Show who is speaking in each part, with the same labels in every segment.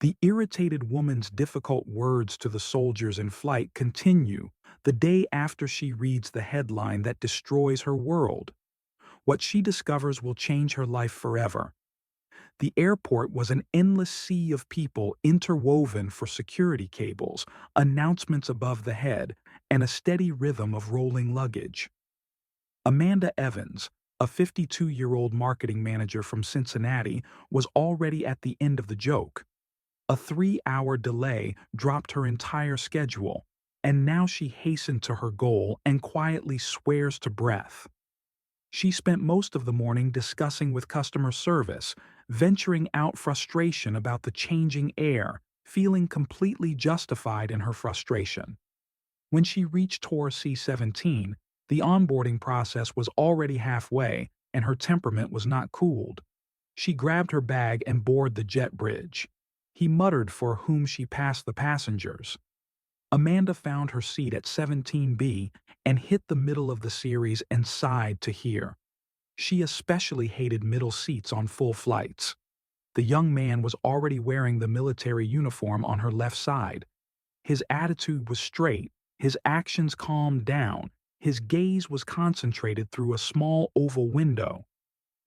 Speaker 1: The irritated woman's difficult words to the soldiers in flight continue the day after she reads the headline that destroys her world. What she discovers will change her life forever. The airport was an endless sea of people interwoven for security cables, announcements above the head, and a steady rhythm of rolling luggage. Amanda Evans, a 52-year-old marketing manager from Cincinnati, was already at the end of the joke. A 3-hour delay dropped her entire schedule, and now she hastened to her goal and quietly swears to breath. She spent most of the morning discussing with customer service, venturing out frustration about the changing air, feeling completely justified in her frustration. When she reached tour C-17, the onboarding process was already halfway, and her temperament was not cooled. She grabbed her bag and boarded the jet bridge. He muttered for whom she passed the passengers. Amanda found her seat at 17B and hit the middle of the series and sighed to hear. She especially hated middle seats on full flights. The young man was already wearing the military uniform on her left side. His attitude was straight, his actions calmed down, his gaze was concentrated through a small oval window.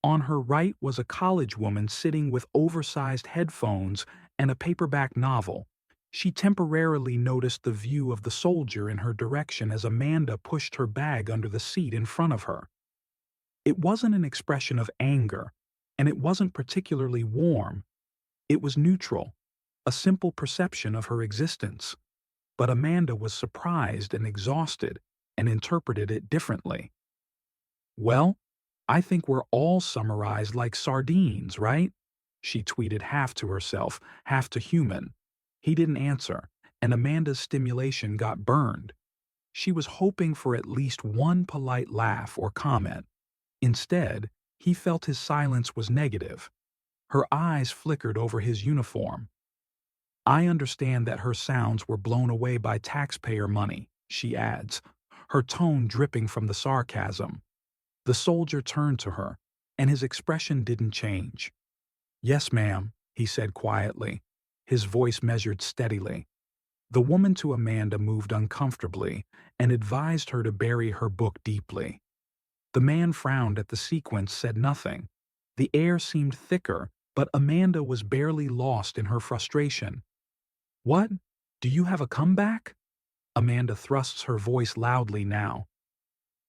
Speaker 1: On her right was a college woman sitting with oversized headphones and a paperback novel. She temporarily noticed the view of the soldier in her direction as Amanda pushed her bag under the seat in front of her. It wasn't an expression of anger, and it wasn't particularly warm. It was neutral, a simple perception of her existence. But Amanda was surprised and exhausted and interpreted it differently. "Well, I think we're all summarized like sardines, right?" she tweeted, half to herself, half to Human. He didn't answer, and Amanda's stimulation got burned. She was hoping for at least one polite laugh or comment. Instead, he felt his silence was negative. Her eyes flickered over his uniform. "I understand that her sounds were blown away by taxpayer money," she adds, her tone dripping from the sarcasm. The soldier turned to her, and his expression didn't change. "Yes, ma'am," he said quietly, his voice measured steadily. The woman to Amanda moved uncomfortably and advised her to bury her book deeply. The man frowned at the sequence, said nothing. The air seemed thicker, but Amanda was barely lost in her frustration. "What? Do you have a comeback?" Amanda thrusts her voice loudly now.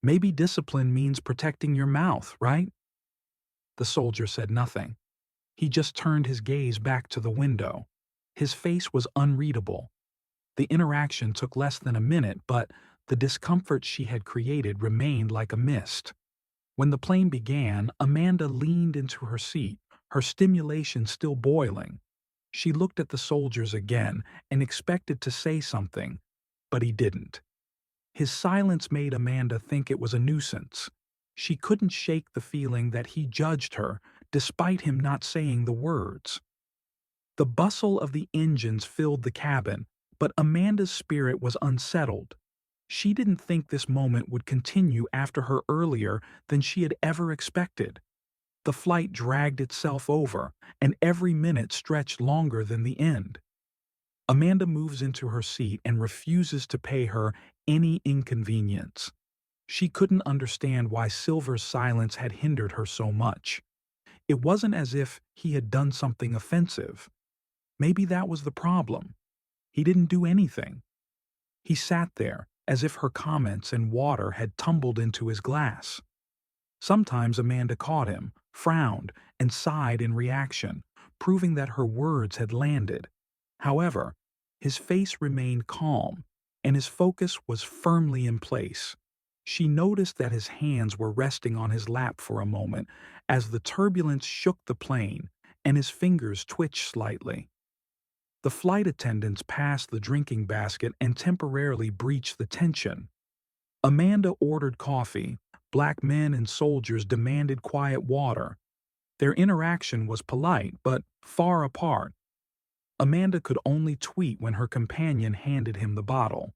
Speaker 1: "Maybe discipline means protecting your mouth, right?" The soldier said nothing. He just turned his gaze back to the window. His face was unreadable. The interaction took less than a minute, but the discomfort she had created remained like a mist. When the plane began, Amanda leaned into her seat, her stimulation still boiling. She looked at the soldiers again and expected to say something, but he didn't. His silence made Amanda think it was a nuisance. She couldn't shake the feeling that he judged her, despite him not saying the words. The bustle of the engines filled the cabin, but Amanda's spirit was unsettled. She didn't think this moment would continue after her earlier than she had ever expected. The flight dragged itself over, and every minute stretched longer than the end. Amanda moves into her seat and refuses to pay her any inconvenience. She couldn't understand why Silver's silence had hindered her so much. It wasn't as if he had done something offensive. Maybe that was the problem. He didn't do anything. He sat there, as if her comments and water had tumbled into his glass. Sometimes Amanda caught him, frowned, and sighed in reaction, proving that her words had landed. However, his face remained calm, and his focus was firmly in place. She noticed that his hands were resting on his lap for a moment as the turbulence shook the plane, and his fingers twitched slightly. The flight attendants passed the drinking basket and temporarily breached the tension. Amanda ordered coffee. Black men and soldiers demanded quiet water. Their interaction was polite, but far apart. Amanda could only tweet when her companion handed him the bottle.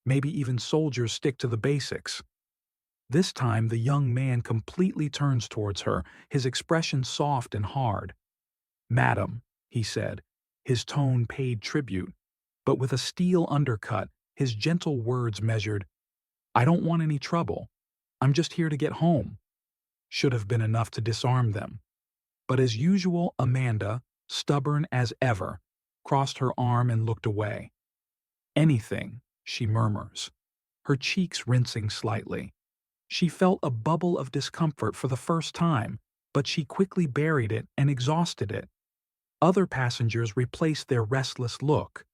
Speaker 1: Maybe even soldiers stick to the basics. This time the young man completely turns towards her, his expression soft and hard. "Madam," he said, His tone paid tribute, but with a steel undercut, his gentle words measured, "I don't want any trouble. I'm just here to get home," should have been enough to disarm them. But as usual, Amanda, stubborn as ever, crossed her arm and looked away. "Anything," she murmurs, her cheeks rinsing slightly. She felt a bubble of discomfort for the first time, but she quickly buried it and exhausted it. Other passengers replaced their restless look.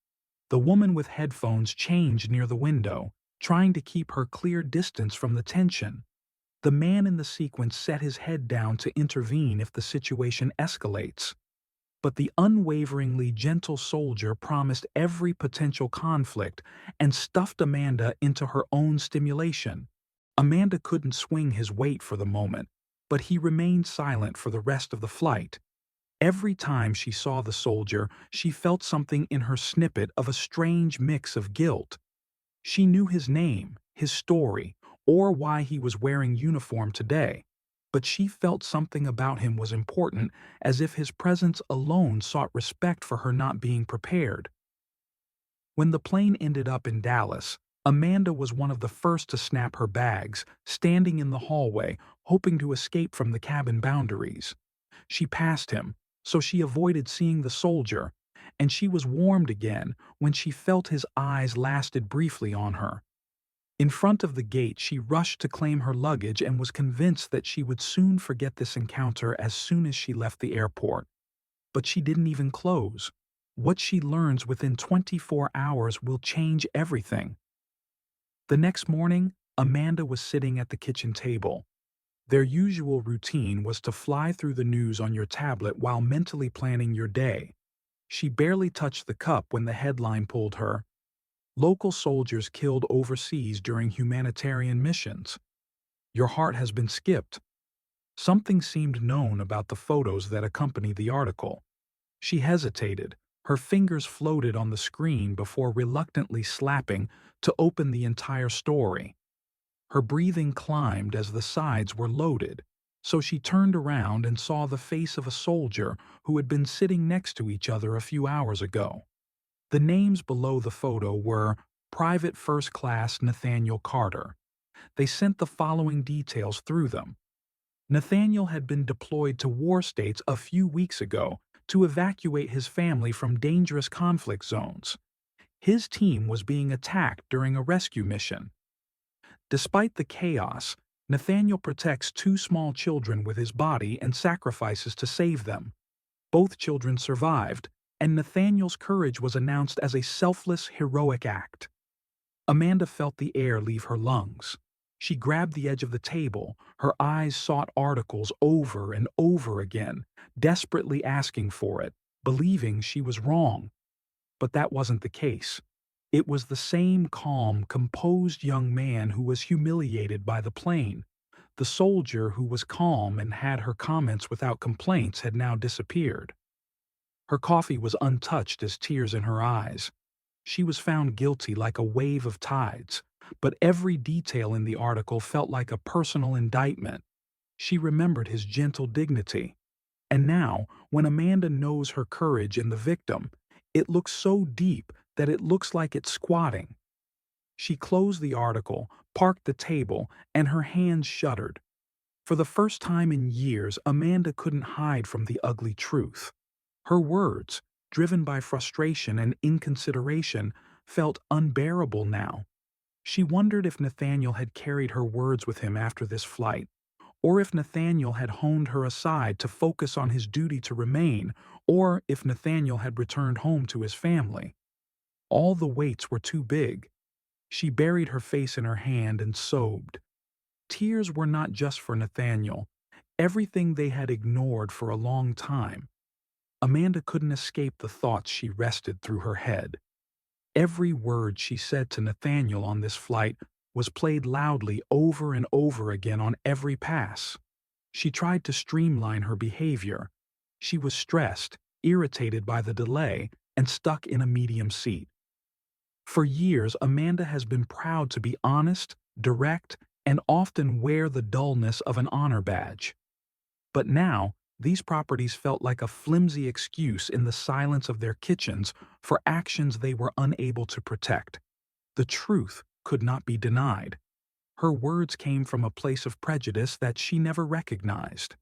Speaker 1: The woman with headphones changed near the window, trying to keep her clear distance from the tension. The man in the sequence set his head down to intervene if the situation escalates. But the unwaveringly gentle soldier promised every potential conflict and stuffed Amanda into her own stimulation. Amanda couldn't swing his weight for the moment, but he remained silent for the rest of the flight. Every time she saw the soldier, she felt something in her snippet of a strange mix of guilt. She knew his name, his story, or why he was wearing uniform today, but she felt something about him was important, as if his presence alone sought respect for her not being prepared. When the plane ended up in Dallas, Amanda was one of the first to snap her bags, standing in the hallway, hoping to escape from the cabin boundaries. She passed him, so she avoided seeing the soldier, and she was warmed again when she felt his eyes lasted briefly on her. In front of the gate, she rushed to claim her luggage and was convinced that she would soon forget this encounter as soon as she left the airport. But she didn't even close. What she learns within 24 hours will change everything. The next morning, Amanda was sitting at the kitchen table. Their usual routine was to fly through the news on your tablet while mentally planning your day. She barely touched the cup when the headline pulled her, "Local soldiers killed overseas during humanitarian missions. Your heart has been skipped." Something seemed known about the photos that accompanied the article. She hesitated. Her fingers floated on the screen before reluctantly slapping to open the entire story. Her breathing climbed as the sides were loaded, so she turned around and saw the face of a soldier who had been sitting next to each other a few hours ago. The names below the photo were Private First Class Nathaniel Carter. They sent the following details through them. Nathaniel had been deployed to war states a few weeks ago to evacuate his family from dangerous conflict zones. His team was being attacked during a rescue mission. Despite the chaos, Nathaniel protects two small children with his body and sacrifices to save them. Both children survived, and Nathaniel's courage was announced as a selfless, heroic act. Amanda felt the air leave her lungs. She grabbed the edge of the table, her eyes sought articles over and over again, desperately asking for it, believing she was wrong. But that wasn't the case. It was the same calm, composed young man who was humiliated by the plane. The soldier who was calm and had her comments without complaints had now disappeared. Her coffee was untouched as tears in her eyes. She was found guilty like a wave of tides, but every detail in the article felt like a personal indictment. She remembered his gentle dignity. And now, when Amanda knows her courage in the victim, it looks so deep that it looks like it's squatting. She closed the article, parked the table, and her hands shuddered. For the first time in years, Amanda couldn't hide from the ugly truth. Her words, driven by frustration and inconsideration, felt unbearable now. She wondered if Nathaniel had carried her words with him after this flight, or if Nathaniel had honed her aside to focus on his duty to remain, or if Nathaniel had returned home to his family. All the weights were too big. She buried her face in her hand and sobbed. Tears were not just for Nathaniel, everything they had ignored for a long time. Amanda couldn't escape the thoughts she wrested through her head. Every word she said to Nathaniel on this flight was played loudly over and over again on every pass. She tried to streamline her behavior. She was stressed, irritated by the delay, and stuck in a medium seat. For years, Amanda has been proud to be honest, direct, and often wear the dullness of an honor badge. But now, These properties felt like a flimsy excuse in the silence of their kitchens for actions they were unable to protect. The truth could not be denied. Her words came from a place of prejudice that she never recognized.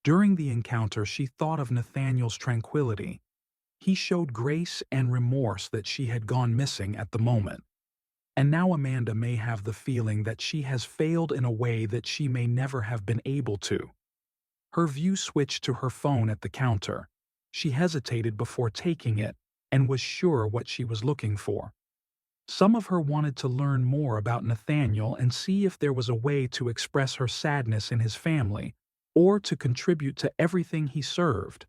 Speaker 1: During the encounter, she thought of Nathaniel's tranquility. He showed grace and remorse that she had gone missing at the moment. And now Amanda may have the feeling that she has failed in a way that she may never have been able to. Her view switched to her phone at the counter. She hesitated before taking it and was sure what she was looking for. Some of her wanted to learn more about Nathaniel and see if there was a way to express her sadness in his family or to contribute to everything he served.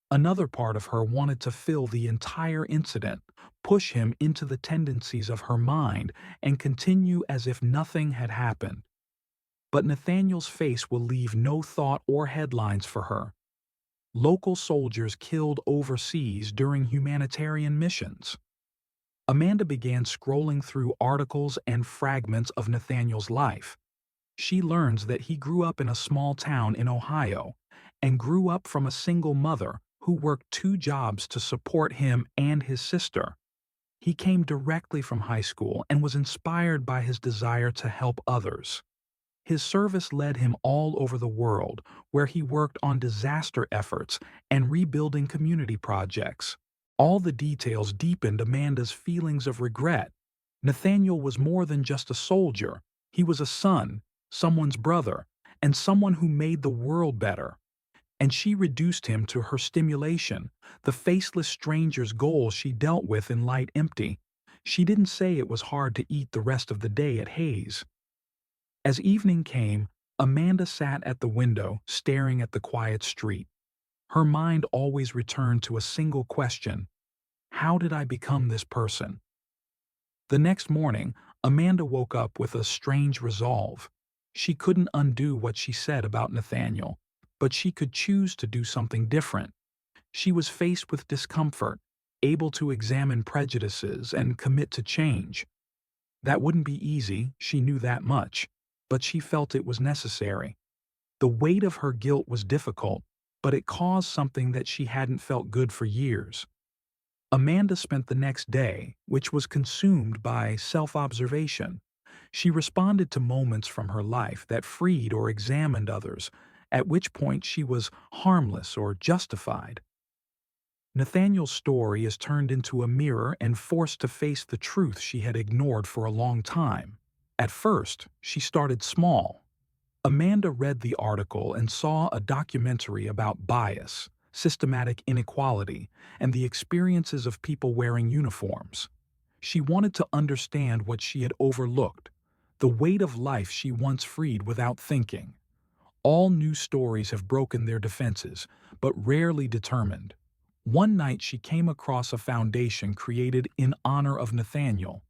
Speaker 1: Another part of her wanted to fill the entire incident, push him into the tendencies of her mind, and continue as if nothing had happened. But Nathaniel's face will leave no thought or headlines for her. Local soldiers killed overseas during humanitarian missions. Amanda began scrolling through articles and fragments of Nathaniel's life. She learns that he grew up in a small town in Ohio and grew up from a single mother who worked 2 jobs to support him and his sister. He came directly from high school and was inspired by his desire to help others. His service led him all over the world, where he worked on disaster efforts and rebuilding community projects. All the details deepened Amanda's feelings of regret. Nathaniel was more than just a soldier. He was a son, someone's brother, and someone who made the world better. And she reduced him to her stimulation, the faceless stranger's goal she dealt with in light empty. She didn't say it was hard to eat the rest of the day at Hayes. As evening came, Amanda sat at the window, staring at the quiet street. Her mind always returned to a single question: how did I become this person? The next morning, Amanda woke up with a strange resolve. She couldn't undo what she said about Nathaniel, but she could choose to do something different. She was faced with discomfort, able to examine prejudices and commit to change. That wouldn't be easy, she knew that much, but she felt it was necessary. The weight of her guilt was difficult, but it caused something that she hadn't felt good for years. Amanda spent the next day, which was consumed by self-observation. She responded to moments from her life that freed or examined others, at which point she was harmless or justified. Nathaniel's story is turned into a mirror and forced to face the truth she had ignored for a long time. At first, she started small. Amanda read the article and saw a documentary about bias, systematic inequality, and the experiences of people wearing uniforms. She wanted to understand what she had overlooked, the weight of life she once freed without thinking. All new stories have broken their defenses, but rarely determined. One night she came across a foundation created in honor of Nathaniel.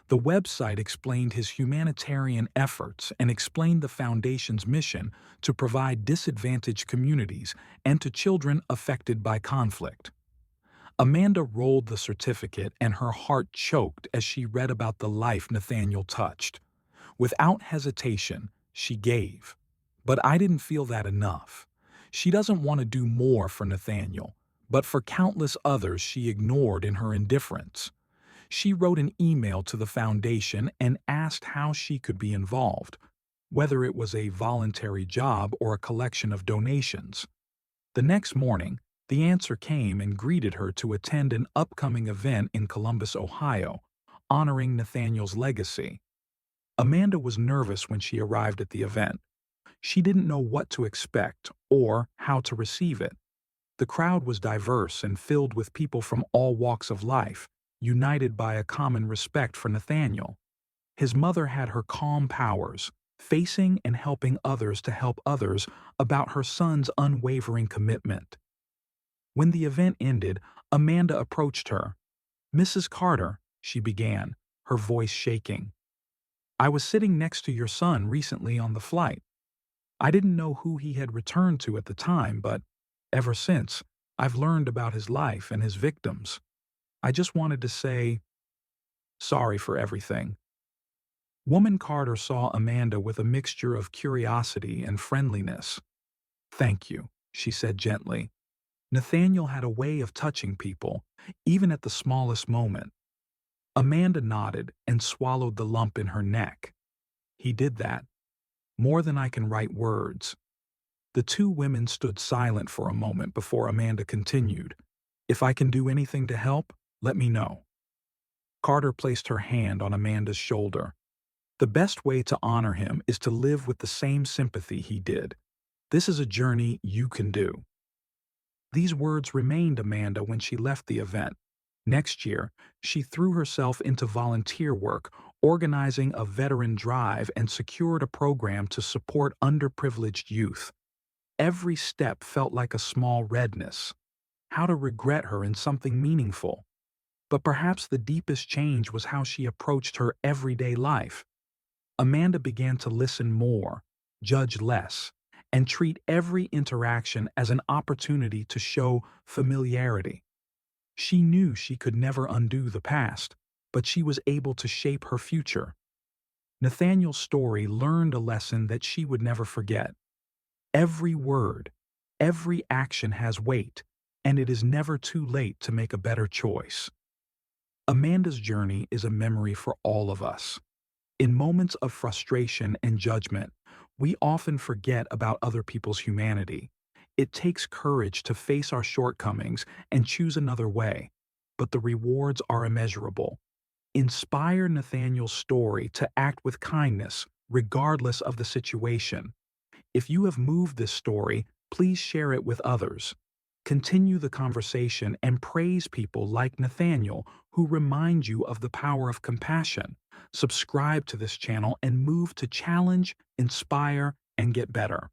Speaker 1: The website explained his humanitarian efforts and explained the foundation's mission to provide disadvantaged communities and to children affected by conflict. Amanda rolled the certificate and her heart choked as she read about the life Nathaniel touched. Without hesitation, she gave. But I didn't feel that enough. She doesn't want to do more for Nathaniel, but for countless others she ignored in her indifference. She wrote an email to the foundation and asked how she could be involved, whether it was a voluntary job or a collection of donations. The next morning, the answer came and greeted her to attend an upcoming event in Columbus, Ohio, honoring Nathaniel's legacy. Amanda was nervous when she arrived at the event. She didn't know what to expect or how to receive it. The crowd was diverse and filled with people from all walks of life, united by a common respect for Nathaniel. His mother had her calm powers, facing and helping others to help others about her son's unwavering commitment. When the event ended, Amanda approached her. "Mrs. Carter," she began, her voice shaking. "I was sitting next to your son recently on the flight. I didn't know who he had returned to at the time, but ever since, I've learned about his life and his victims. I just wanted to say, sorry for everything." Woman Carter saw Amanda with a mixture of curiosity and friendliness. "Thank you," she said gently. Nathaniel had a way of touching people, even at the smallest moment. Amanda nodded and swallowed the lump in her neck. He did that, more than I can write words. The two women stood silent for a moment before Amanda continued. If I can do anything to help, let me know. Carter placed her hand on Amanda's shoulder. The best way to honor him is to live with the same sympathy he did. This is a journey you can do. These words remained Amanda when she left the event. Next year, she threw herself into volunteer work, organizing a veteran drive and secured a program to support underprivileged youth. Every step felt like a small redness. How to regret her in something meaningful. But perhaps the deepest change was how she approached her everyday life. Amanda began to listen more, judge less, and treat every interaction as an opportunity to show familiarity. She knew she could never undo the past, but she was able to shape her future. Nathaniel's story learned a lesson that she would never forget. Every word, every action has weight, and it is never too late to make a better choice. Amanda's journey is a memory for all of us. In moments of frustration and judgment, we often forget about other people's humanity. It takes courage to face our shortcomings and choose another way, but the rewards are immeasurable. Inspire Nathaniel's story to act with kindness, regardless of the situation. If you have moved this story, please share it with others. Continue the conversation and praise people like Nathaniel who remind you of the power of compassion. Subscribe to this channel and move to challenge, inspire, and get better.